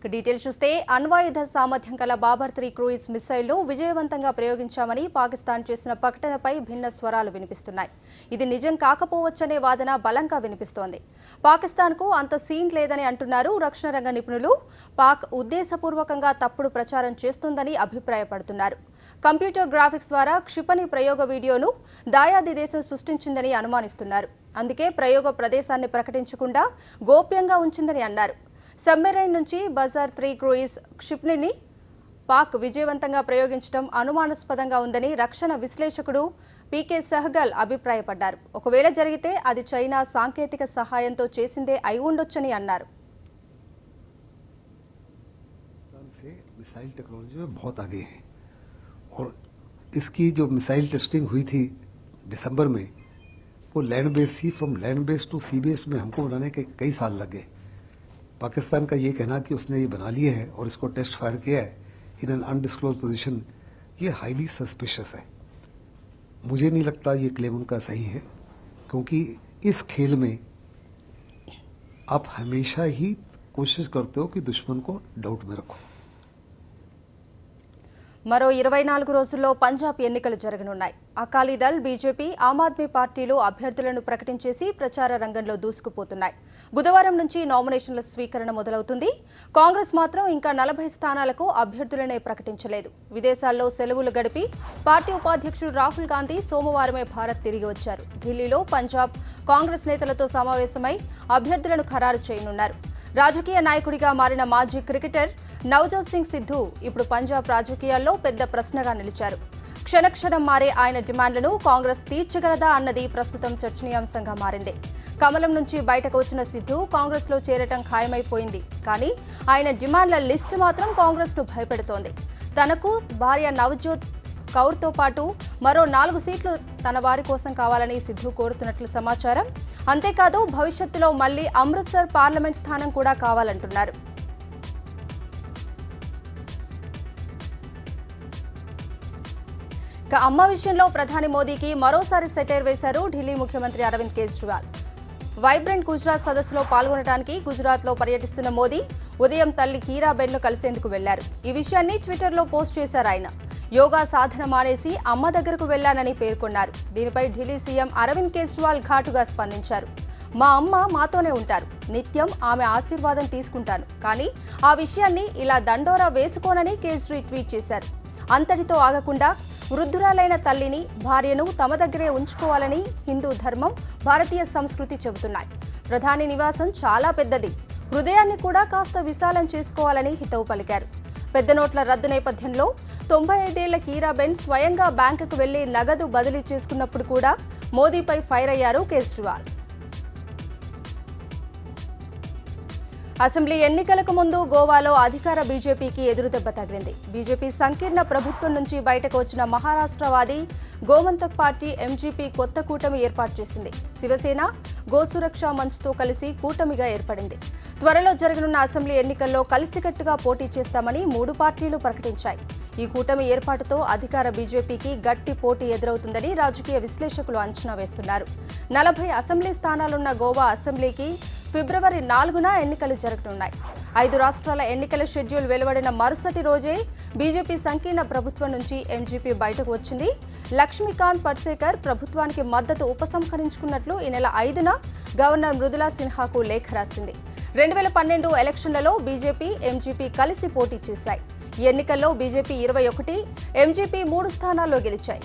Details చూస్తే అణ్వాయుధ సామర్థ్యం గల బాబర్ 3 క్రూయిజ్ మిసైల్ను విజయవంతంగా ప్రయోగించామని పాకిస్తాన్ చేసిన ప్రకటనపై భిన్న స్వరాలు వినిపిస్తున్నాయి. ఇది నిజం కాకపోవచ్చనే వాదన బలంగా వినిపిస్తోంది. పాకిస్తాన్కు అంత సీన్ లేదని అంటున్నారు రక్షణ రంగ నిపుణులు. పాక్ ఉద్దేశపూర్వకంగా తప్పుడు ప్రచారం చేస్తోందని అభిప్రాయపడుతున్నారు. కంప్యూటర్ గ్రాఫిక్స్ ద్వారా క్షిపణి ప్రయోగ వీడియోను దాయాది దేశం సృష్టించిందని అనుమానిస్తున్నారు. అందుకే ప్రయోగ ప్రదేశాన్ని ప్రకటించకుండా గోప్యంగా ఉంచిందని అన్నారు. సబ్మెరైన్ నుంచి బజార్ 3 క్రూయిజ్ క్షిపణిని పాక్ విజయవంతంగా ప్రయోగించడం అనుమానాస్పదంగా ఉందని రక్షణ విశ్లేషకుడు పీకే సెహగల్ అభిప్రాయపడ్డారు. ఒకవేళ జరిగితే అది చైనా సాంకేతిక సహాయంతో చేసిందే అయి ఉండొచ్చని అన్నారు. मिसाइल टेक्नोलॉजी में बहुत आगे हैं और इसकी जो मिसाइल टेस्टिंग हुई थी दिसंबर में वो लैंड बेस थी. From land base to sea base में हमको बनाने के कई साल लगे. पाकिस्तान का ये कहना कि उसने ये बना लिए है और इसको टेस्ट फायर किया है इन एन अनडिस्क्लोज पोजीशन, ये हाईली सस्पिशियस है. मुझे नहीं लगता ये क्लेम उनका सही है, क्योंकि इस खेल में आप हमेशा ही कोशिश करते हो कि दुश्मन को डाउट में रखो. మరో 24 రోజుల్లో పంజాబ్ ఎన్నికలు జరగనున్నాయి. అకాలీదళ్, బీజేపీ, ఆమ్ ఆద్మీ పార్టీలు అభ్యర్థులను ప్రకటించేసి ప్రచార రంగంలో దూసుకుపోతున్నాయి. బుధవారం నుంచి నామినేషన్ల స్వీకరణ మొదలవుతుంది. కాంగ్రెస్ మాత్రం ఇంకా 40 స్థానాలకు అభ్యర్థులనే ప్రకటించలేదు. విదేశాల్లో సెలవులు గడిపి పార్టీ ఉపాధ్యక్షుడు రాహుల్ గాంధీ సోమవారమే భారత్ తిరిగి వచ్చారు. ఢిల్లీలో పంజాబ్ కాంగ్రెస్ నేతలతో సమావేశమై అభ్యర్థులను ఖరారు చేయనున్నారు. రాజకీయ నాయకుడిగా మారిన మాజీ క్రికెటర్ నవజోత్ సింగ్ సిద్ధు ఇప్పుడు పంజాబ్ రాజకీయాల్లో పెద్ద ప్రశ్నగా నిలిచారు. క్షణక్షణం మారే ఆయన డిమాండ్లను కాంగ్రెస్ తీర్చగలదా అన్నది ప్రస్తుతం చర్చనీయాంశంగా మారింది. కమలం నుంచి బయటకు వచ్చిన సిద్ధు కాంగ్రెస్లో చేరటం ఖాయమైపోయింది. కానీ ఆయన డిమాండ్ల లిస్టు మాత్రం కాంగ్రెస్ను భయపెడుతోంది. తనకు భార్య నవజోత్ కౌర్తో పాటు మరో 4 సీట్లు తన వారి కోసం కావాలని సిద్ధు కోరుతున్నట్లు సమాచారం. అంతేకాదు భవిష్యత్తులో మళ్లీ అమృత్సర్ పార్లమెంట్ స్థానం కూడా కావాలంటున్నారు. అమ్మ విషయంలో ప్రధాని మోదీకి మరోసారి సెటైర్ వేశారు ఢిల్లీ ముఖ్యమంత్రి అరవింద్ కేజ్రీవాల్. వైబ్రెంట్ గుజరాత్ సదస్సులో పాల్గొనడానికి గుజరాత్లో పర్యటిస్తున్న మోదీ ఉదయం తల్లి హీరాబెన్ను కలిసేందుకు వెళ్లారు. ఈ విషయాన్ని ట్విట్టర్లో పోస్ట్ చేశారు ఆయన. యోగా సాధన మానేసి అమ్మ దగ్గరకు వెళ్లానని పేర్కొన్నారు. దీనిపై ఢిల్లీ సీఎం అరవింద్ కేజ్రీవాల్ ఘాటుగా స్పందించారు. మా అమ్మ మాతోనే ఉంటారు, నిత్యం ఆమె ఆశీర్వాదం తీసుకుంటాను, కానీ ఆ విషయాన్ని ఇలా దండోరా వేసుకోనని కేజ్రీ ట్వీట్ చేశారు. అంతటితో ఆగకుండా వృద్ధురాలైన తల్లిని, భార్యను తమ దగ్గరే ఉంచుకోవాలని హిందూ ధర్మం, భారతీయ సంస్కృతి చెబుతున్నాయి. ప్రధాని నివాసం చాలా పెద్దది, హృదయాన్ని కూడా కాస్త విశాలం చేసుకోవాలని హితవు పలికారు. పెద్ద నోట్ల రద్దు నేపథ్యంలో 95 ఏళ్ల హీరాబెన్ స్వయంగా బ్యాంకుకు వెళ్లి నగదు బదిలీ చేసుకున్నప్పుడు కూడా మోదీపై ఫైర్ అయ్యారు కేజ్రీవాల్. అసెంబ్లీ ఎన్నికలకు ముందు గోవాలో అధికార బీజేపీకి ఎదురుదెబ్బ తగిలింది. బీజేపీ సంకీర్ణ ప్రభుత్వం నుంచి బయటకు వచ్చిన మహారాష్ట్రవాది గోమంతక్ పార్టీ ఎంజీపీ కొత్త కూటమి ఏర్పాటు చేసింది. శివసేన, గోసురక్ష మంచ్తో కలిసి కూటమిగా ఏర్పడింది. త్వరలో జరగనున్న అసెంబ్లీ ఎన్నికల్లో కలిసికట్టుగా పోటీ చేస్తామని 3 పార్టీలు ప్రకటించాయి. ఈ కూటమి ఏర్పాటుతో అధికార బీజేపీకి గట్టి పోటీ ఎదురవుతుందని రాజకీయ విశ్లేషకులు అంచనా వేస్తున్నారు. 40 అసెంబ్లీ స్థానాలున్న గోవా అసెంబ్లీకి ఫిబ్రవరి 4న ఎన్నికలు జరగనున్నాయి. 5 రాష్ట్రాల ఎన్నికల షెడ్యూల్ వెలువడిన మరుసటి రోజే బీజేపీ సంకీర్ణ ప్రభుత్వం నుంచి ఎంజీపీ బయటకు వచ్చింది. లక్ష్మీకాంత్ పట్సేకర్ ప్రభుత్వానికి మద్దతు ఉపసంహరించుకున్నట్లు ఈ నెల 5న గవర్నర్ మృదులా సిన్హాకు లేఖ రాసింది. 2012 ఎలక్షన్లలో బీజేపీ, ఎంజీపీ కలిసి పోటీ చేశాయి. ఈ ఎన్నికల్లో బీజేపీ 21, ఎంజీపీ 3 స్థానాల్లో గెలిచాయి.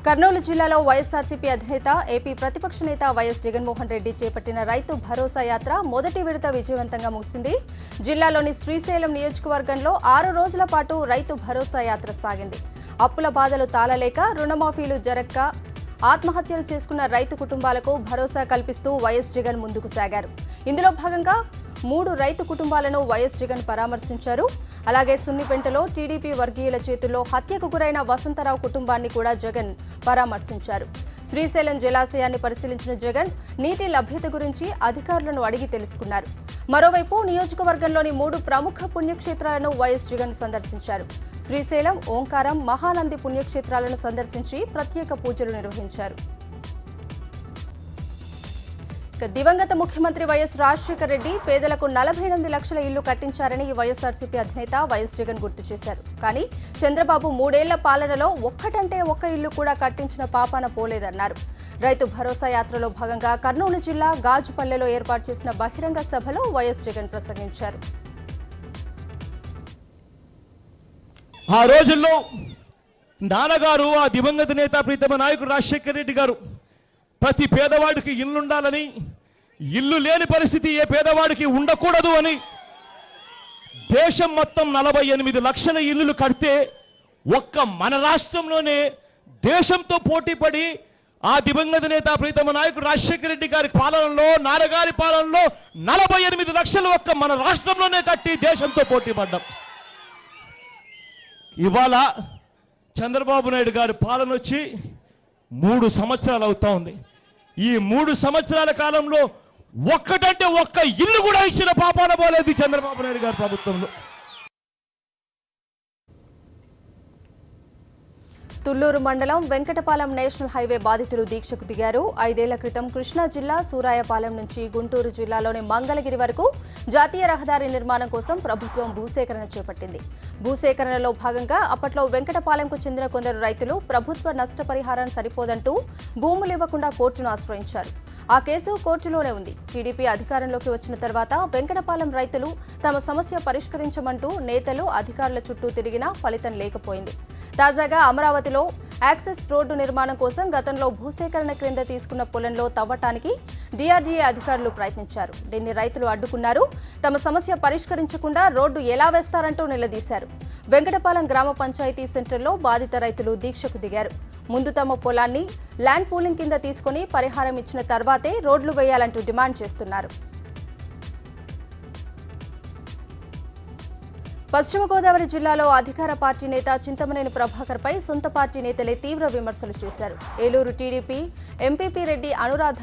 కర్నూలు జిల్లాలో వైఎస్ఆర్సీపీ అధినేత, ఏపీ ప్రతిపక్ష నేత వైఎస్ జగన్మోహన్ రెడ్డి చేపట్టిన రైతు భరోసా యాత్ర మొదటి విడత విజయవంతంగా ముగిసింది. జిల్లాలోని శ్రీశైలం నియోజకవర్గంలో 6 రోజుల పాటు రైతు భరోసా యాత్ర సాగింది. అప్పుల బాధలు తాళలేక, రుణమాఫీలు జరక్క ఆత్మహత్యలు చేసుకున్న రైతు కుటుంబాలకు భరోసా కల్పిస్తూ వైఎస్ జగన్ ముందుకు సాగారు. ఇందులో భాగంగా 3 రైతు కుటుంబాలను వైఎస్ జగన్ పరామర్శించారు. అలాగే సున్నిపెంటలో టీడీపీ వర్గీయుల చేతుల్లో హత్యకు గురైన వసంతరావు కుటుంబాన్ని కూడా జగన్ పరామర్శించారు. శ్రీశైలం జలాశయాన్ని పరిశీలించిన జగన్ నీటి లభ్యత గురించి అధికారులను అడిగి తెలుసుకున్నారు. మరోవైపు నియోజకవర్గంలోని 3 ప్రముఖ పుణ్యక్షేత్రాలను వైఎస్ జగన్ సందర్శించారు. శ్రీశైలం, ఓంకారం, మహానంది పుణ్యక్షేత్రాలను సందర్శించి ప్రత్యేక పూజలు నిర్వహించారు. దివంగత ముఖ్యమంత్రి వైఎస్ రాజశేఖర రెడ్డి పేదలకు 48 లక్షల ఇల్లు కట్టించారని వైఎస్ఆర్సీపీ అధినేత వైఎస్ జగన్ గుర్తు చేశారు. కానీ చంద్రబాబు 3 ఏళ్ల పాలనలో ఒక్కటంటే ఒక్క ఇల్లు కూడా కట్టించిన పాపాన పోలేదన్నారు. రైతు భరోసా యాత్రలో భాగంగా కర్నూలు జిల్లా గాజుపల్లెలో ఏర్పాటు చేసిన బహిరంగ సభలో వైఎస్ జగన్ ప్రసంగించారు. ఆ రోజుల్లో నాన్నగారు, ఆ దివంగత నేత ప్రీతమ నాయకుడు రాజశేఖర రెడ్డి గారు ప్రతి పేదవాడికి ఇల్లుండాలని, ఇల్లు లేని పరిస్థితి ఏ పేదవాడికి ఉండకూడదు అని దేశం మొత్తం 48 లక్షల ఇల్లులు కడితే ఒక్క మన రాష్ట్రంలోనే దేశంతో పోటీపడి ఆ దివంగత నేత ప్రీతమ నాయకుడు రాజశేఖర రెడ్డి గారి పాలనలో, నాన్నగారి పాలనలో 48 లక్షలు ఒక్క మన రాష్ట్రంలోనే కట్టి దేశంతో పోటీ పడ్డాం. ఇవాళ చంద్రబాబు నాయుడు గారి పాలన వచ్చి 3 సంవత్సరాలు అవుతా ఉంది. ఈ 3 సంవత్సరాల కాలంలో ఒక్కటంటే ఒక్క ఇల్లు కూడా ఇచ్చిన పాపాన పోలేదు చంద్రబాబు నాయుడు గారి ప్రభుత్వంలో. తుళ్లూరు మండలం వెంకటపాలెం నేషనల్ హైవే బాధితులు దీక్షకు దిగారు. 5 ఏళ్ల క్రితం కృష్ణా జిల్లా సూరాయపాలెం నుంచి గుంటూరు జిల్లాలోని మంగళగిరి వరకు జాతీయ రహదారి నిర్మాణం కోసం ప్రభుత్వం భూసేకరణ చేపట్టింది. భూసేకరణలో భాగంగా అప్పట్లో వెంకటపాలెంకు చెందిన కొందరు రైతులు ప్రభుత్వ నష్టపరిహారం సరిపోదంటూ భూములు ఇవ్వకుండా కోర్టును ఆశ్రయించారు. ఆ కేసు కోర్టులోనే ఉంది. టీడీపీ అధికారంలోకి వచ్చిన తర్వాత వెంకటపాలెం రైతులు తమ సమస్య పరిష్కరించమంటూ నేతలు అధికారుల చుట్టూ తిరిగినా ఫలితం లేకపోయింది. తాజాగా అమరావతిలో యాక్సెస్ రోడ్డు నిర్మాణం కోసం గతంలో భూసేకరణ క్రింద తీసుకున్న పొలంలో తవ్వటానికి డిఆర్డీఏ అధికారులు ప్రయత్నించారు. దీన్ని రైతులు అడ్డుకున్నారు. తమ సమస్య పరిష్కరించకుండా రోడ్డు ఎలా వేస్తారంటూ నిలదీశారు. వెంకటపాలెం గ్రామ పంచాయతీ సెంటర్లో బాధిత రైతులు దీక్షకు దిగారు. ముందు తమ పొలాన్ని ల్యాండ్ పూలింగ్ కింద తీసుకుని పరిహారం ఇచ్చిన తర్వాతే రోడ్లు వేయాలంటూ డిమాండ్ చేస్తున్నారు. పశ్చిమ గోదావరి జిల్లాలో అధికార పార్టీ నేత చింతమనేని ప్రభాకర్ పై సొంత పార్టీ నేతలే తీవ్ర విమర్శలు చేశారు. ఏలూరు టీడీపీ ఎంపీపీ రెడ్డి అనురాధ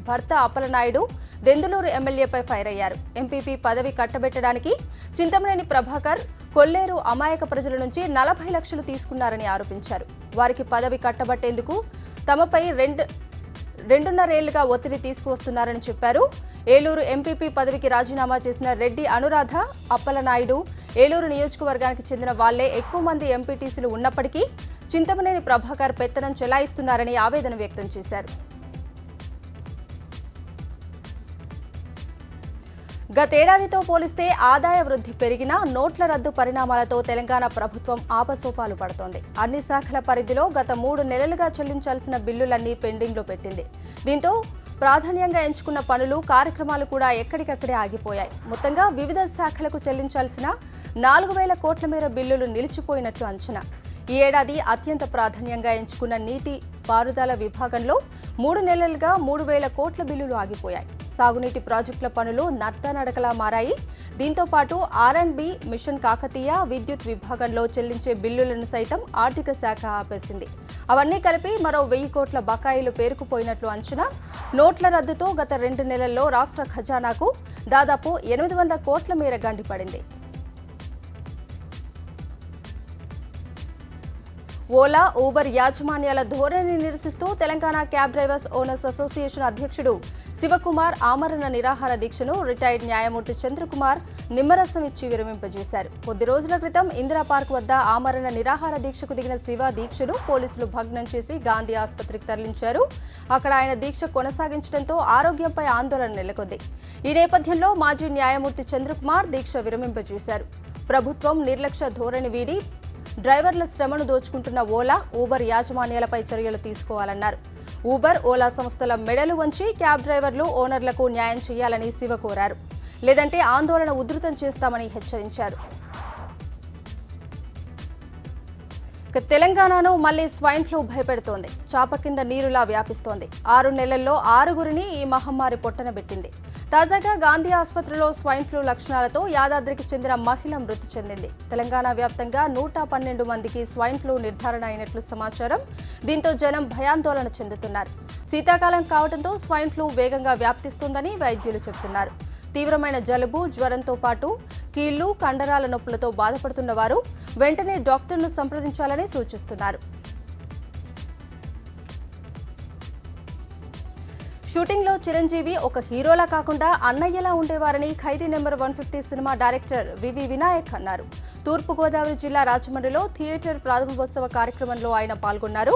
భర్త అప్పలనాయుడు దెందులూరు ఎమ్మెల్యేపై ఫైర్ అయ్యారు. ఎంపీపీ పదవి కట్టబెట్టడానికి చింతమనేని ప్రభాకర్ కొల్లేరు అమాయక ప్రజల నుంచి 40 లక్షలు తీసుకున్నారని ఆరోపించారు. వారికి పదవి కట్టబట్టేందుకు తమపై 2.5 ఏళ్లుగా ఒత్తిడి తీసుకువస్తున్నారని చెప్పారు. ఏలూరు ఎంపీపీ పదవికి రాజీనామా చేసిన రెడ్డి అనురాధ, అప్పలనాయుడు ఏలూరు నియోజకవర్గానికి చెందిన వాళ్లే ఎక్కువ మంది ఎంపీటీసీలు ఉన్నప్పటికీ చింతమనేని ప్రభాకర్ పెత్తనం చెలాయిస్తున్నారని ఆవేదన వ్యక్తం చేశారు. గతేడాదితో పోలిస్తే ఆదాయ వృద్ధి పెరిగినా నోట్ల రద్దు పరిణామాలతో తెలంగాణ ప్రభుత్వం ఆపసోపాలు పడుతోంది. అన్ని శాఖల పరిధిలో గత 3 నెలలుగా చెల్లించాల్సిన బిల్లులన్నీ పెండింగ్లో పెట్టింది. దీంతో ప్రాధాన్యంగా ఎంచుకున్న పనులు, కార్యక్రమాలు కూడా ఎక్కడికక్కడే ఆగిపోయాయి. మొత్తంగా వివిధ శాఖలకు చెల్లించాల్సిన 4,000 కోట్ల మేర బిల్లులు నిలిచిపోయినట్లు అంచనా. ఈ ఏడాది అత్యంత ప్రాధాన్యంగా ఎంచుకున్న నీటి పారుదల విభాగంలో 3 నెలలుగా 3,000 కోట్ల బిల్లులు ఆగిపోయాయి. సాగునీటి ప్రాజెక్టుల పనులు నత్తనడకలా మారాయి. దీంతో పాటు R&B, మిషన్ కాకతీయ, విద్యుత్ విభాగంలో చెల్లించే బిల్లులను సైతం ఆర్థిక శాఖ ఆపేసింది. అవన్నీ కలిపి మరో 1,000 కోట్ల బకాయిలు పేరుకుపోయినట్లు అంచనా. నోట్ల రద్దుతో గత 2 నెలల్లో రాష్ట్ర ఖజానాకు దాదాపు 800 కోట్ల మేర గండిపడింది. ఓలా, ఊబర్ యాజమాన్యాల ధోరణిని నిరసిస్తూ Telangana cab drivers owners association అధ్యక్షుడు శివకుమార్ ఆమరణ నిరాహార దీక్షను రిటైర్డ్ న్యాయమూర్తి చంద్రకుమార్ నిమ్మరసం ఇచ్చి విరమింపజేశారు. కొద్ది రోజుల క్రితం ఇందిరా పార్క్ వద్ద ఆమరణ నిరాహార దీక్షకు దిగిన శివ దీక్షను పోలీసులు భగ్నం చేసి గాంధీ ఆసుపత్రికి తరలించారు. అక్కడ ఆయన దీక్ష కొనసాగించడంతో ఆరోగ్యంపై ఆందోళన నెలకొంది. ఈ నేపథ్యంలో మాజీ న్యాయమూర్తి చంద్రకుమార్ దీక్ష విరమింపజేశారు. ప్రభుత్వం నిర్లక్ష్య ధోరణి వీడి డ్రైవర్ల శ్రమను దోచుకుంటున్న ఓలా, ఊబర్ యాజమాన్యాలపై చర్యలు తీసుకోవాలన్నారు. ఊబర్, ఓలా సంస్థల మెడలు వంచి క్యాబ్ డ్రైవర్లు, ఓనర్లకు న్యాయం చేయాలని శివ కోరారు. లేదంటే ఆందోళన ఉధృతం చేస్తామని హెచ్చరించారు. తెలంగాణను మళ్లీ స్వైన్ ఫ్లూ భయపెడుతోంది. చాప కింద నీరులా వ్యాపిస్తోంది. 6 నెలల్లో 6గురిని ఈ మహమ్మారి పొట్టనబెట్టింది. తాజాగా గాంధీ ఆసుపత్రిలో స్వైన్ ఫ్లూ లక్షణాలతో యాదాద్రికి చెందిన మహిళ మృతి చెందింది. తెలంగాణ వ్యాప్తంగా 112 మందికి స్వైన్ ఫ్లూ నిర్ధారణ అయినట్లు సమాచారం. దీంతో జనం భయాందోళన చెందుతున్నారు. శీతాకాలం కావడంతో స్వైన్ ఫ్లూ వేగంగా వ్యాప్తిస్తుందని వైద్యులు చెబుతున్నారు. తీవ్రమైన జలుబు, జ్వరంతో పాటు కీళ్లు, కండరాల నొప్పులతో బాధపడుతున్న వారు వెంటనే డాక్టర్ను సంప్రదించాలని సూచిస్తున్నారు. షూటింగ్లో చిరంజీవి ఒక హీరోలా కాకుండా అన్నయ్యలా ఉండేవారని ఖైదీ నెంబర్ 150 సినిమా డైరెక్టర్ వివి వినాయక్ అన్నారు. తూర్పుగోదావరి జిల్లా రాజమండ్రిలో థియేటర్ ప్రారంభోత్సవ కార్యక్రమంలో ఆయన పాల్గొన్నారు.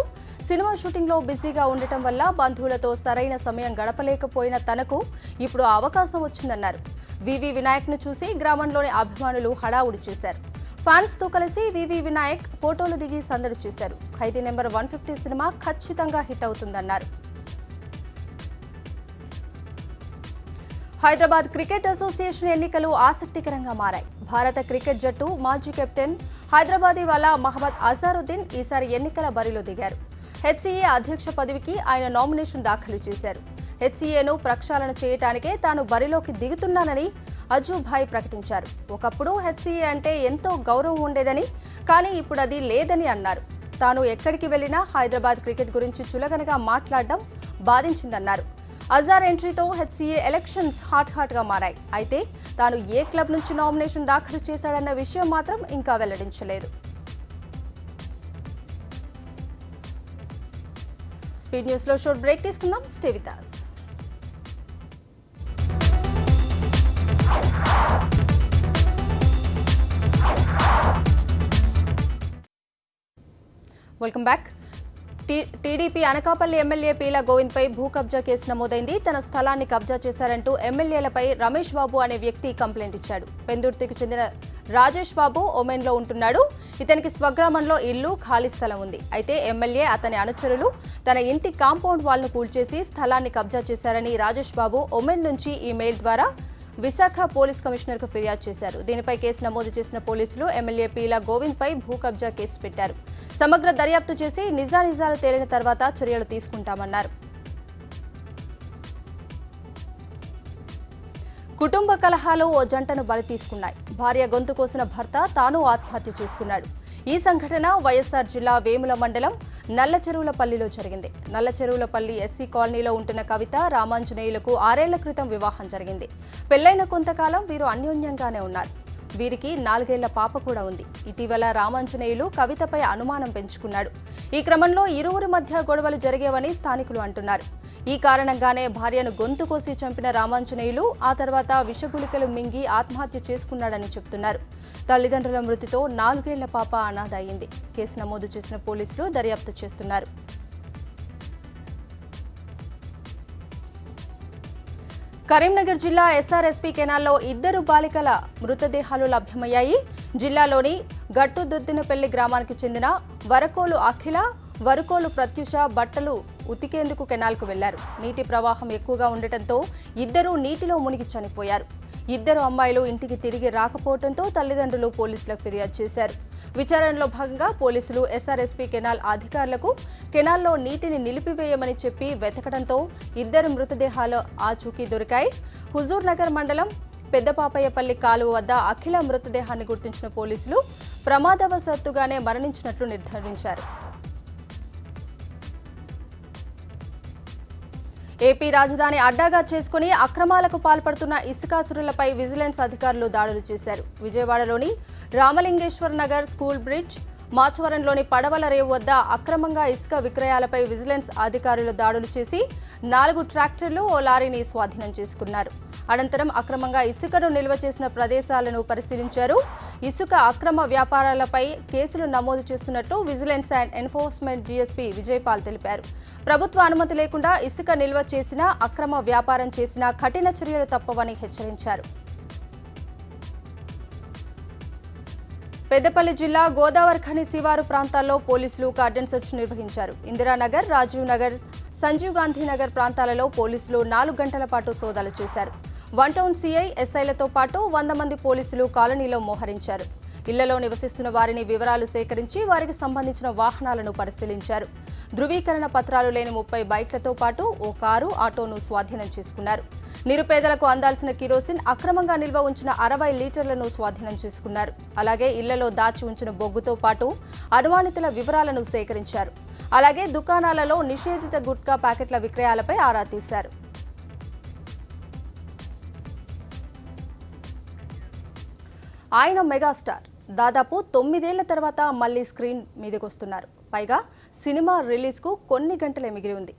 సినిమా షూటింగ్లో బిజీగా ఉండటం వల్ల బంధువులతో సరైన సమయం గడపలేకపోయిన తనకు ఇప్పుడు అవకాశం వచ్చిందన్నారు. వివి వినాయక్ను చూసి గ్రామంలోని అభిమానులు హడావుడి చేశారు. ఫ్యాన్స్తో కలిసి వివి వినాయక్ ఫోటోలు దిగి సందడి చేశారు. ఖైదీ నెంబర్ 150 సినిమా ఖచ్చితంగా హిట్ అవుతుందన్నారు. హైదరాబాద్ క్రికెట్ అసోసియేషన్ ఎన్నికలు ఆసక్తికరంగా మారాయి. భారత క్రికెట్ జట్టు మాజీ కెప్టెన్ హైదరాబాదీ వాలా మహమ్మద్ అజారుద్దీన్ ఈసారి ఎన్నికల బరిలో దిగారు. హెచ్సీఏ అధ్యక్ష పదవికి ఆయన నామినేషన్ దాఖలు చేశారు. హెచ్సీఏను ప్రక్షాళన చేయడానికే తాను బరిలోకి దిగుతున్నానని అజూభాయ్ ప్రకటించారు. ఒకప్పుడు హెచ్సీఏ అంటే ఎంతో గౌరవం ఉండేదని, కానీ ఇప్పుడు అది లేదని అన్నారు. తాను ఎక్కడికి వెళ్లినా హైదరాబాద్ క్రికెట్ గురించి చులకనగా మాట్లాడడం బాధించిందన్నారు. అజార్ ఎంట్రీతో హెచ్సీఏ ఎలక్షన్స్ హాట్గా మారాయి. అయితే తాను ఏ క్లబ్ నుంచి నామినేషన్ దాఖలు చేశాడన్న విషయం మాత్రం ఇంకా వెల్లడించలేదు. స్పీడ్ న్యూస్ లో షార్ట్ బ్రేక్ తీసుకుందాం. Stay with us. Welcome back. TDP Anakapalli MLA Peela గోవింద్పై భూ కబ్జా కేసు నమోదైంది. తన స్థలాన్ని కబ్జా చేశారంటూ ఎమ్మెల్యేలపై రమేష్ బాబు అనే వ్యక్తి కంప్లైంట్ ఇచ్చాడు. పెందుర్తికి చెందిన రాజేష్ బాబు ఒమెన్లో ఉంటున్నాడు. ఇతనికి స్వగ్రామంలో ఇల్లు, ఖాళీ స్థలం ఉంది. అయితే ఎమ్మెల్యే, అతని అనుచరులు తన ఇంటి కాంపౌండ్ వాల్ను కూల్చేసి స్థలాన్ని కబ్జా చేశారని రాజేష్ బాబు ఒమెన్ నుంచి ఈ మెయిల్ ద్వారా విశాఖ పోలీస్ కమిషనర్కు ఫిర్యాదు చేశారు. దీనిపై కేసు నమోదు చేసిన పోలీసులు ఎమ్మెల్యే పీలా గోవింద్పై భూ కబ్జా కేసు పెట్టారు. సమగ్ర దర్యాప్తు చేసి నిజానిజాలు తేలిన తర్వాత చర్యలు తీసుకుంటామన్నారు. కుటుంబ కలహాలు ఓ జంటను బలి తీసుకున్నాయి. భార్య గొంతు కోసిన భర్త తాను ఆత్మహత్య చేసుకున్నాడు. ఈ సంఘటన వైఎస్ఆర్ జిల్లా వేముల మండలం నల్లచెరువులపల్లిలో జరిగింది. నల్లచెరువులపల్లి ఎస్సీ కాలనీలో ఉంటున్న కవిత, రామాంజనేయులకు 6 ఏళ్ల క్రితం వివాహం జరిగింది. పెళ్లైన కొంతకాలం వీరు అన్యోన్యంగానే ఉన్నారు. వీరికి 4 ఏళ్ల పాప కూడా ఉంది. ఇటీవల రామాంజనేయులు కవితపై అనుమానం పెంచుకున్నాడు. ఈ క్రమంలో ఇరువురి మధ్య గొడవలు జరిగేవని స్థానికులు అంటున్నారు. ఈ కారణంగానే భార్యను గొంతు కోసి చంపిన రామాంజనేయులు ఆ తర్వాత విషగుళికలు మింగి ఆత్మహత్య చేసుకున్నాడని చెబుతున్నారు. తల్లిదండ్రుల మృతితో 4 ఏళ్ల పాప అనాథ అయింది. కేసు నమోదు చేసిన పోలీసులు దర్యాప్తు చేస్తున్నారు. కరీంనగర్ జిల్లా ఎస్ఆర్ఎస్పీ కెనాల్లో 2 బాలికల మృతదేహాలు లభ్యమయ్యాయి. జిల్లాలోని గట్టుదుద్దినపల్లి గ్రామానికి చెందిన వరకోలు అఖిల, వరకోలు ప్రత్యూష బట్టలు ఉతికేందుకు కెనాల్కు వెళ్లారు. నీటి ప్రవాహం ఎక్కువగా ఉండటంతో 2 నీటిలో మునిగి చనిపోయారు. 2 అమ్మాయిలు ఇంటికి తిరిగి రాకపోవడంతో తల్లిదండ్రులు పోలీసులకు ఫిర్యాదు చేశారు. విచారణలో భాగంగా పోలీసులు ఎస్ఆర్ఎస్పీ కెనాల్ అధికారులకు కెనాల్లో నీటిని నిలిపివేయమని చెప్పి వెతకడంతో 2 మృతదేహాలు ఆచూకీ దొరికాయి. హుజూర్ నగర్ మండలం పెద్దపాపయ్యపల్లి కాలువ వద్ద అఖిల మృతదేహాన్ని గుర్తించిన పోలీసులు ప్రమాదవశాత్తుగానే మరణించినట్లు నిర్ధారించారు. ఏపీ రాజధాని అడ్డాగా చేసుకుని అక్రమాలకు పాల్పడుతున్న ఇసుకాసురులపై విజిలెన్స్ అధికారులు దాడులు చేశారు. విజయవాడలోని రామలింగేశ్వర్ నగర్ స్కూల్ బ్రిడ్జ్, మాచవరంలోని పడవల రేవు వద్ద అక్రమంగా ఇసుక విక్రయాలపై విజిలెన్స్ అధికారులు దాడులు చేసి 4 ట్రాక్టర్లు, ఓ లారీని స్వాధీనం చేసుకున్నారు. అనంతరం అక్రమంగా ఇసుకను నిల్వ చేసిన ప్రదేశాలను పరిశీలించారు. ఇసుక అక్రమ వ్యాపారాలపై కేసులు నమోదు చేస్తున్నట్లు vigilance and enforcement GSP Vijaypal తెలిపారు. ప్రభుత్వ అనుమతి లేకుండా ఇసుక నిల్వ చేసినా, అక్రమ వ్యాపారం చేసినా కఠిన చర్యలు తప్పవని హెచ్చరించారు. పెద్దపల్లి జిల్లా గోదావరిఖని శివారు ప్రాంతాల్లో పోలీసులు కార్డన్ సెర్చ్ నిర్వహించారు. ఇందిరానగర్, రాజీవ్ నగర్, సంజీవ్ గాంధీ నగర్ ప్రాంతాలలో పోలీసులు 4 గంటల పాటు సోదాలు చేశారు. 1 టౌన్ సీఐ, ఎస్ఐలతో పాటు 100 మంది పోలీసులు కాలనీలో మోహరించారు. ఇళ్లలో నివసిస్తున్న వారిని వివరాలు సేకరించి వారికి సంబంధించిన వాహనాలను పరిశీలించారు. ధృవీకరణ పత్రాలు లేని 30 బైక్లతో పాటు ఓ కారు, ఆటోను స్వాధీనం చేసుకున్నారు. నిరుపేదలకు అందాల్సిన కిరోసిన్, అక్రమంగా నిల్వ ఉంచిన 60 లీటర్లను స్వాధీనం చేసుకున్నారు. అలాగే ఇళ్లలో దాచి ఉంచిన బొగ్గుతో పాటు అనుమానితుల వివరాలను సేకరించారు. అలాగే దుకాణాలలో నిషేధిత గుట్కా ప్యాకెట్ల విక్రయాలపై ఆరా తీశారు. ఆయన మెగాస్టార్. దాదాపు 9 ఏళ్ల తర్వాత మళ్లీ స్క్రీన్ మీదకొస్తున్నారు. పైగా సినిమా రిలీజ్కు కొన్ని గంటలే మిగిలి ఉంది.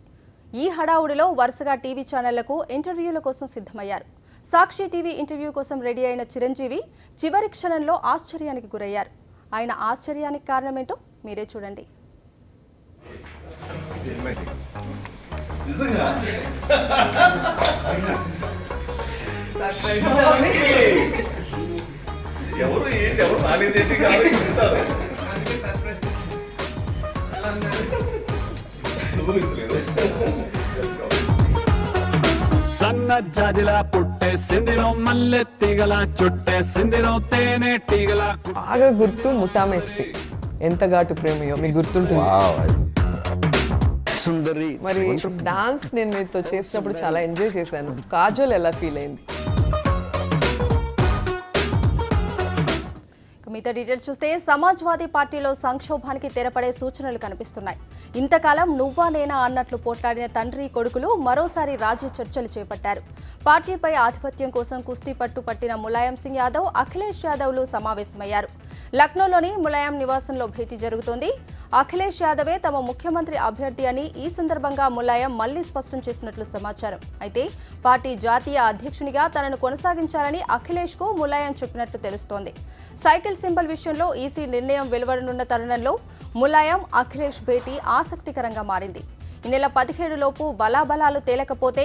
ఈ హడావుడిలో వరుసగా టీవీ ఛానళ్లకు ఇంటర్వ్యూల కోసం సిద్ధమయ్యారు. సాక్షి టీవీ ఇంటర్వ్యూ కోసం రెడీ అయిన చిరంజీవి చివరి క్షణంలో ఆశ్చర్యానికి గురయ్యారు. ఆయన ఆశ్చర్యానికి కారణమేంటో మీరే చూడండి. సన్న జాజిలా పుట్టే సిందిరో మల్లె తీగల చుట్టే సిందిరో తేనె తీగల బాగా గుర్తు ముఠామేస్త్రి ఎంత ఘాటు ప్రేమయో మీకు గుర్తుంటుంది. సుందరి మరి డాన్స్ నేను మీతో చేసినప్పుడు చాలా ఎంజాయ్ చేశాను. కాజోల్ ఎలా ఫీల్ అయింది? మిగతా డీటెయిల్స్ చూస్తే సమాజ్వాదీ పార్టీలో సంక్షోభానికి తెరపడే సూచనలు కనిపిస్తున్నాయి. ఇంతకాలం నువ్వా నేనా అన్నట్లు పోట్లాడిన తండ్రి కొడుకులు మరోసారి రాజీ చర్చలు చేపట్టారు. పార్టీపై ఆధిపత్యం కోసం కుస్తీ పట్టిన ములాయం సింగ్ యాదవ్, అఖిలేష్ యాదవ్లు సమావేశమయ్యారు. లక్నోలోని ములాయం నివాసంలో భేటీ జరుగుతోంది. అఖిలేష్ యాదవే తమ ముఖ్యమంత్రి అభ్యర్థి అని ఈ సందర్భంగా ములాయం మళ్లీ స్పష్టం చేసినట్లు సమాచారం. అయితే పార్టీ జాతీయ అధ్యక్షునిగా తనను కొనసాగించాలని అఖిలేష్ కు ములాయం చెప్పినట్లు తెలుస్తోంది. సైకిల్ సింబల్ విషయంలో ఈసీ నిర్ణయం వెలువడనున్న తరుణంలో ములాయం అఖిలేష్ భేటీ ఆసక్తికరంగా మారింది. ఈ నెల 17 లోపు బలాబలాలు తేలకపోతే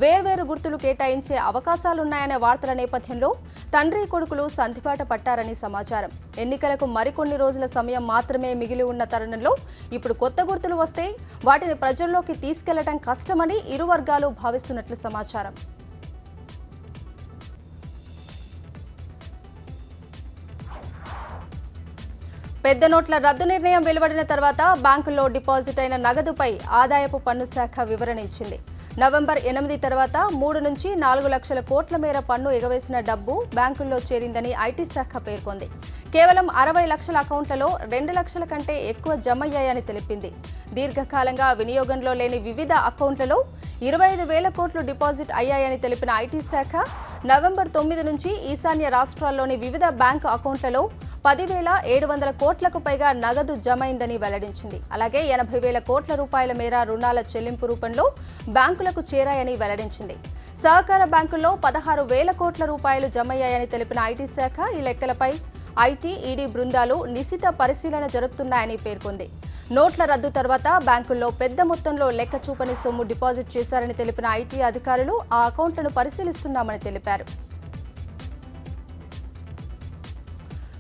వేర్వేరు గుర్తులు కేటాయించే అవకాశాలున్నాయనే వార్తల నేపథ్యంలో తండ్రి కొడుకులు సంధిబాట పట్టారని సమాచారం. ఎన్నికలకు మరికొన్ని రోజుల సమయం మాత్రమే మిగిలి ఉన్న తరుణంలో ఇప్పుడు కొత్త గుర్తులు వస్తే వాటిని ప్రజల్లోకి తీసుకెళ్లడం కష్టమని ఇరు వర్గాలు భావిస్తున్నట్లు సమాచారం. పెద్ద నోట్ల రద్దు నిర్ణయం వెలువడిన తర్వాత బ్యాంకుల్లో డిపాజిట్ అయిన నగదుపై ఆదాయపు పన్ను శాఖ వివరణ ఇచ్చింది. నవంబర్ 8 తర్వాత 3 నుంచి 4 లక్షల కోట్ల మేర పన్ను ఎగవేసిన డబ్బు బ్యాంకుల్లో చేరిందని ఐటీ శాఖ పేర్కొంది. కేవలం 60 లక్షల అకౌంట్లలో 2 లక్షల కంటే ఎక్కువ జమయ్యాయని తెలిపింది. దీర్ఘకాలంగా వినియోగంలో లేని వివిధ అకౌంట్లలో 25,000 కోట్లు డిపాజిట్ అయ్యాయని తెలిపిన ఐటీ శాఖ నవంబర్ 9 నుంచి ఈశాన్య రాష్ట్రాల్లోని వివిధ బ్యాంకు అకౌంట్లలో 10,700 కోట్లకు పైగా నగదు జమైందని వెల్లడించింది. అలాగే 80,000 కోట్ల రూపాయల మేర రుణాల చెల్లింపు రూపంలో బ్యాంకులకు చేరాయని వెల్లడించింది. సహకార బ్యాంకుల్లో 16,000 కోట్ల రూపాయలు జమయ్యాయని తెలిపిన ఐటీ శాఖ ఈ లెక్కలపై ఐటీ, ఈడీ బృందాలు నిశిత పరిశీలన జరుపుతున్నాయని పేర్కొంది. నోట్ల రద్దు తర్వాత బ్యాంకుల్లో పెద్ద మొత్తంలో లెక్క చూపని సొమ్ము డిపాజిట్ చేశారని తెలిపిన ఐటీ అధికారులు ఆ అకౌంట్లను పరిశీలిస్తున్నామని తెలిపారు.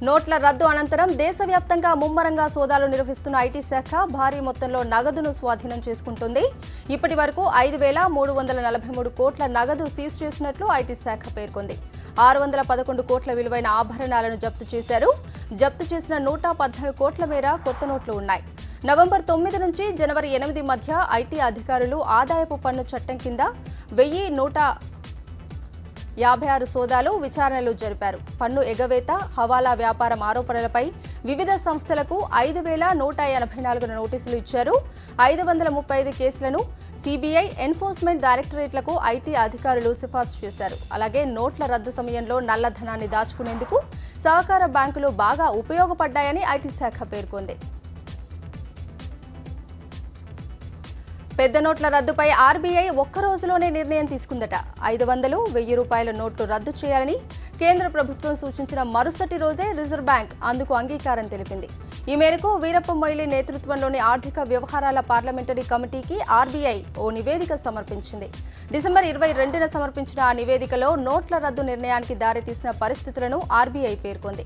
నోట్ల రద్దు అనంతరం దేశవ్యాప్తంగా ముమ్మరంగా సోదాలు నిర్వహిస్తున్న ఐటీ శాఖ భారీ మొత్తంలో నగదును స్వాధీనం చేసుకుంటుంది. ఇప్పటి వరకు 5,343 కోట్ల నగదు సీజ్ చేసినట్లు ఐటీ శాఖ పేర్కొంది. 611 కోట్ల విలువైన ఆభరణాలను జప్తు చేశారు. జప్తు చేసిన 114 కోట్ల మేర కొత్త నోట్లు ఉన్నాయి. నవంబర్ 9 నుంచి జనవరి 8 మధ్య ఐటీ అధికారులు ఆదాయపు పన్ను చట్టం కింద 1,156 సోదాలు, విచారణలు జరిపారు. పన్ను ఎగవేత, హవాలా వ్యాపారం ఆరోపణలపై వివిధ సంస్థలకు 5,184 నోటీసులు ఇచ్చారు. 535 కేసులను సిబిఐ, ఎన్ఫోర్స్మెంట్ డైరెక్టరేట్లకు ఐటీ అధికారులు సిఫార్సు చేశారు. అలాగే నోట్ల రద్దు సమయంలో నల్లధనాన్ని దాచుకునేందుకు సహకార బ్యాంకులు బాగా ఉపయోగపడ్డాయని ఐటీ శాఖ పేర్కొంది. పెద్ద నోట్ల రద్దుపై ఆర్బీఐ ఒక్క రోజులోనే నిర్ణయం తీసుకుందట. 500, 1000 రూపాయల నోట్లు రద్దు చేయాలని కేంద్ర ప్రభుత్వం సూచించిన మరుసటి రోజే రిజర్వ్ బ్యాంక్ అందుకు అంగీకారం తెలిపింది. ఈ మేరకు వీరప్ప మొయిలీ నేతృత్వంలోని ఆర్థిక వ్యవహారాల పార్లమెంటరీ కమిటీకి ఆర్బీఐ ఓ నివేదిక సమర్పించింది. డిసెంబర్ 22న సమర్పించిన ఆ నివేదికలో నోట్ల రద్దు నిర్ణయానికి దారితీసిన పరిస్థితులను ఆర్బీఐ పేర్కొంది.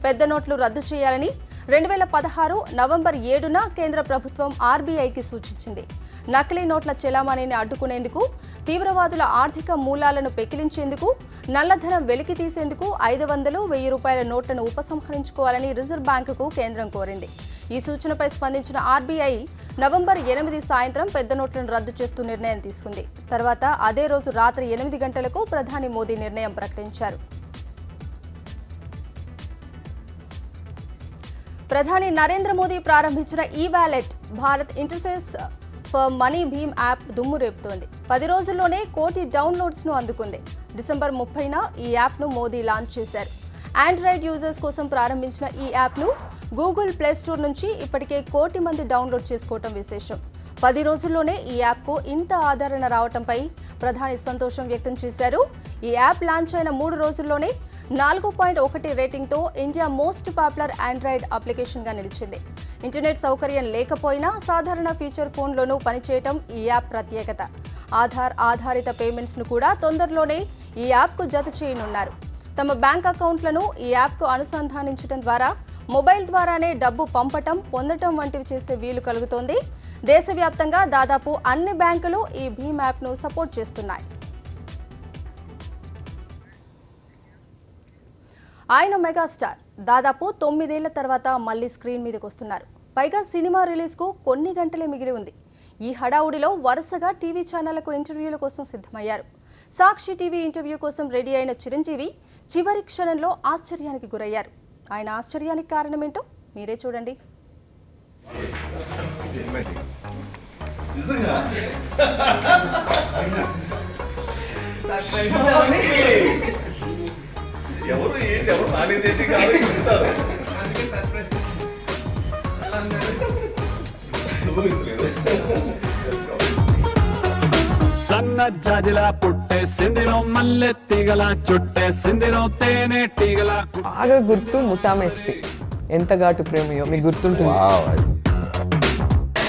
పెద్ద నోట్లు రద్దు చేయాలని 2016 నవంబర్ 7న కేంద్ర ప్రభుత్వం ఆర్బీఐకి సూచించింది. నకిలీ నోట్ల చెలామణిని అడ్డుకునేందుకు, తీవ్రవాదుల ఆర్థిక మూలాలను పెకిలించేందుకు, నల్లధనం వెలికి తీసేందుకు 500, 1000 రూపాయల నోట్లను ఉపసంహరించుకోవాలని రిజర్వ్ బ్యాంకుకు కేంద్రం కోరింది. ఈ సూచనపై స్పందించిన ఆర్బీఐ నవంబర్ 8 సాయంత్రం పెద్ద నోట్లను రద్దు చేస్తూ నిర్ణయం తీసుకుంది. తర్వాత అదే రోజు రాత్రి 8 గంటలకు ప్రధాని మోదీ నిర్ణయం ప్రకటించారు. ప్రధాని నరేంద్ర మోదీ ప్రారంభించిన e wallet Bharat interface for money భీమ్ యాప్ దుమ్ము రేపుతోంది. 10 రోజుల్లోనే 1 కోటి డౌన్లోడ్స్ను అందుకుంది. డిసెంబర్ 30న ఈ యాప్ను మోదీ లాంచ్ చేశారు. ఆండ్రాయిడ్ యూజర్స్ కోసం ప్రారంభించిన ఈ యాప్ను గూగుల్ ప్లే స్టోర్ నుంచి ఇప్పటికే 1 కోటి మంది డౌన్లోడ్ చేసుకోవడం విశేషం. 10 రోజుల్లోనే ఈ యాప్కు ఇంత ఆదరణ రావడంపై ప్రధాని సంతోషం వ్యక్తం చేశారు. ఈ యాప్ లాంచ్ అయిన 3 రోజుల్లోనే 4.1 రేటింగ్తో ఇండియా మోస్ట్ పాపులర్ ఆండ్రాయిడ్ అప్లికేషన్గా నిలిచింది. ఇంటర్నెట్ సౌకర్యం లేకపోయినా సాధారణ ఫీచర్ ఫోన్లోనూ పనిచేయటం ఈ యాప్ ప్రత్యేకత. ఆధారిత పేమెంట్స్ను కూడా తొందరలోనే ఈ యాప్కు జత చేయనున్నారు. తమ బ్యాంక్ అకౌంట్లను ఈ యాప్కు అనుసంధానించడం ద్వారా మొబైల్ ద్వారానే డబ్బు పంపటం, పొందటం వంటివి చేసే వీలు కలుగుతోంది. దేశవ్యాప్తంగా దాదాపు అన్ని బ్యాంకులు ఈ భీమ్ యాప్ను సపోర్ట్ చేస్తున్నాయి. ఆయన మెగాస్టార్ దాదాపు 9 ఏళ్ల తర్వాత మళ్లీ స్క్రీన్ మీదకి వస్తున్నారు. పైగా సినిమా రిలీజ్కు కొన్ని గంటలే మిగిలి ఉంది. ఈ హడావుడిలో వరుసగా టీవీ ఛానళ్లకు ఇంటర్వ్యూల కోసం సిద్ధమయ్యారు. సాక్షి టీవీ ఇంటర్వ్యూ కోసం రెడీ అయిన చిరంజీవి చివరి క్షణంలో ఆశ్చర్యానికి గురయ్యారు. ఆయన ఆశ్చర్యానికి కారణమేంటో మీరే చూడండి. ఎవరు నాలుగేంటి కాదు సన్న జాజిలా పుట్టే సిందిరో మల్లె తీగల చుట్టే సిందిరో తేనె తీగల. బాగా గుర్తు ముఠామేస్త్రి, ఎంత ఘాటు ప్రేమయో మీకు గుర్తుంటుంది.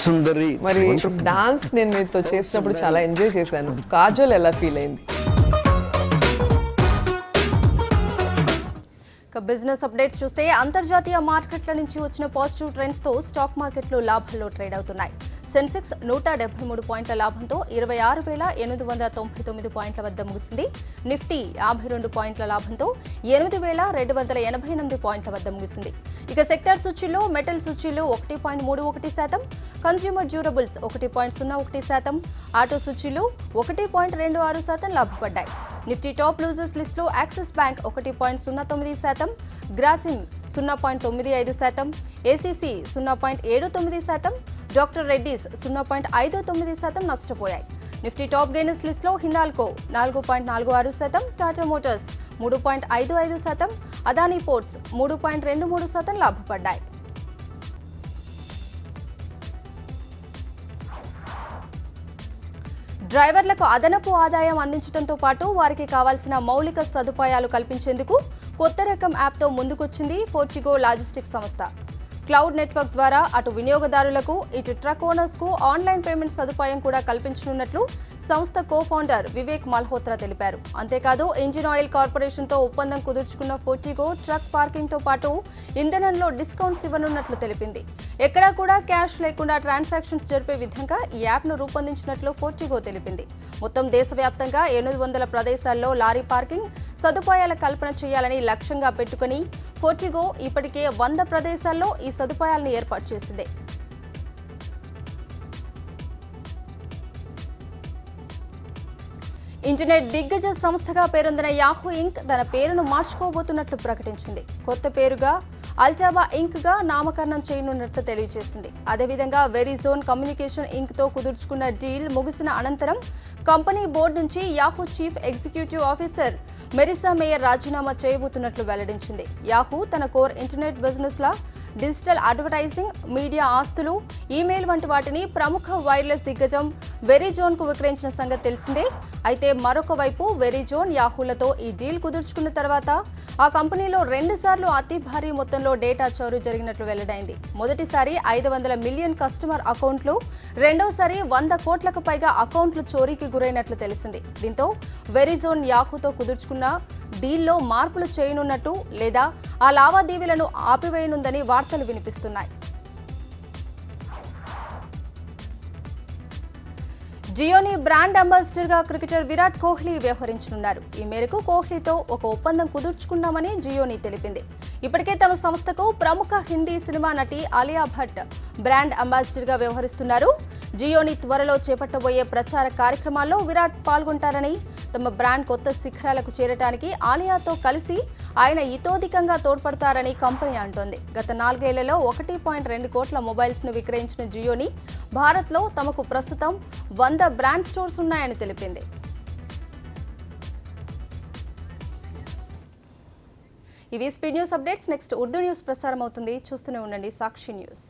సుందరి మరి డాన్స్ నేను మీతో చేసినప్పుడు చాలా ఎంజాయ్ చేశాను. కాజోల్ ఎలా ఫీల్ అయింది? బిజినెస్ అప్డేట్స్ చూస్తే అంతర్జాతీయ మార్కెట్ల నుంచి వచ్చిన పాజిటివ్ ట్రెండ్స్తో స్టాక్ మార్కెట్లు లాభాల్లో ట్రేడ్ అవుతున్నాయి. సెన్సెక్స్ 173 పాయింట్ల లాభంతో 26,899 పాయింట్ల వద్ద ముగిసింది. నిఫ్టీ 52 పాయింట్ల లాభంతో 8,288 పాయింట్ల వద్ద ముగిసింది. ఇక సెక్టార్ సూచీల్లో మెటల్ సూచీలు 1.31%, కన్స్యూమర్ డ్యూరబుల్స్ 1.01%, ఆటో సూచీలు 1.26% లాభపడ్డాయి. నిఫ్టీ టాప్ లూజర్స్ లిస్టులో Axis bank 1.09%, Grasim 0.95%, ACC 0.79%, doctor Reddy's 0.59% నష్టపోయాయి. నిఫ్టీ టాప్ గెయినర్స్ లిస్టులో హిందాల్కో 4.46%, టాటా మోటార్స్ 3.55%, అదానీ పోర్ట్స్ 3.23% లాభపడ్డాయి. డ్రైవర్లకు అదనపు ఆదాయం అందించడంతో పాటు వారికి కావాల్సిన మౌలిక సదుపాయాలు కల్పించేందుకు కొత్త రకం యాప్తో ముందుకొచ్చింది ఫోర్టిగో లాజిస్టిక్స్ సంస్థ. క్లౌడ్ నెట్వర్క్ ద్వారా అటు వినియోగదారులకు ఇటు ట్రక్ ఓనర్స్కు ఆన్లైన్ పేమెంట్ సదుపాయం కూడా కల్పించనున్నట్లు సంస్థ కో-ఫౌండర్ వివేక్ మల్హోత్రా తెలిపారు. అంతేకాదు ఇంజిన్ ఆయిల్ కార్పొరేషన్తో ఒప్పందం కుదుర్చుకున్న ఫోర్టిగో ట్రక్ పార్కింగ్తో పాటు ఇంధనంలో డిస్కౌంట్స్ ఇవ్వనున్నట్లు తెలిపింది. ఎక్కడా కూడా క్యాష్ లేకుండా ట్రాన్సాక్షన్స్ జరిపే విధంగా ఈ యాప్ను రూపొందించినట్లు ఫోర్టిగో తెలిపింది. మొత్తం దేశవ్యాప్తంగా 800 ప్రదేశాల్లో లారీ పార్కింగ్ సదుపాయాల కల్పన చేయాలని లక్ష్యంగా పెట్టుకుని ఫోర్టిగో ఇప్పటికే 100 ప్రదేశాల్లో ఈ సదుపాయాలను ఏర్పాటు చేసింది. ఇంటర్నెట్ దిగ్గజ సంస్థగా పేరొందిన యాహూ ఇంక్ తన పేరును మార్చుకోబోతున్నట్లు ప్రకటించింది. కొత్త పేరుగా అల్టావా ఇంక్ గా నామకరణం చేయనున్నట్లు తెలియజేసింది. అదేవిధంగా వెరీజోన్ కమ్యూనికేషన్ ఇంక్ తో కుదుర్చుకున్న డీల్ ముగిసిన అనంతరం కంపెనీ బోర్డు నుంచి Yahoo chief executive officer Marissa Mayer రాజీనామా చేయబోతున్నట్లు వెల్లడించింది. యాహూ తన కోర్ ఇంటర్నెట్ బిజినెస్ లా డిజిటల్ అడ్వర్టైజింగ్, మీడియా ఆస్తులు, ఈమెయిల్ వంటి వాటిని ప్రముఖ వైర్లెస్ దిగ్గజం వెరీజోన్కు విక్రయించిన సంగతి తెలిసిందే. అయితే మరొక వైపు వెరీజోన్ యాహూలతో ఈ డీల్ కుదుర్చుకున్న తర్వాత ఆ కంపెనీలో 2 సార్లు అతి భారీ మొత్తంలో డేటా చోరీ జరిగినట్లు వెల్లడైంది. మొదటిసారి 500 మిలియన్ కస్టమర్ అకౌంట్లు, రెండోసారి 100 కోట్లకు పైగా అకౌంట్లు చోరీకి గురైనట్లు తెలిసింది. దీంతో వెరీజోన్ యాహూతో కుదుర్చుకున్న డీల్లో మార్పులు చేయనున్నట్టు లేదా ఆ లావాదేవీలను ఆపివేయనుందని వార్తలు వినిపిస్తున్నాయి. జియోని బ్రాండ్ అంబాసిడర్ గా క్రికెటర్ విరాట్ కోహ్లీ వ్యవహరించనున్నారు. ఈ మేరకు కోహ్లీతో ఒక ఒప్పందం కుదుర్చుకున్నామని జియోని తెలిపింది. ఇప్పటికే తమ సంస్థకు ప్రముఖ హిందీ సినిమా నటి ఆలియా భట్ బ్రాండ్ అంబాసిడర్ గా వ్యవహరిస్తున్నారు. జియోని త్వరలో చేపట్టబోయే ప్రచార కార్యక్రమాల్లో విరాట్ పాల్గొంటారని, తమ బ్రాండ్ కొత్త శిఖరాలకు చేరటానికి ఆలియాతో కలిసి ఆయన ఇతోధికంగా తోడ్పడతారని కంపెనీ అంటోంది. గత 4 ఏళ్లలో 1.2 కోట్ల మొబైల్స్ ను విక్రయించిన జియోని భారత్లో తమకు ప్రస్తుతం 100 బ్రాండ్ స్టోర్స్ ఉన్నాయని తెలిపింది. ఇవి speed news updates. Next Urdu news ప్రసారం అవుతుంది. చూస్తూనే ఉండండి సాక్షి న్యూస్.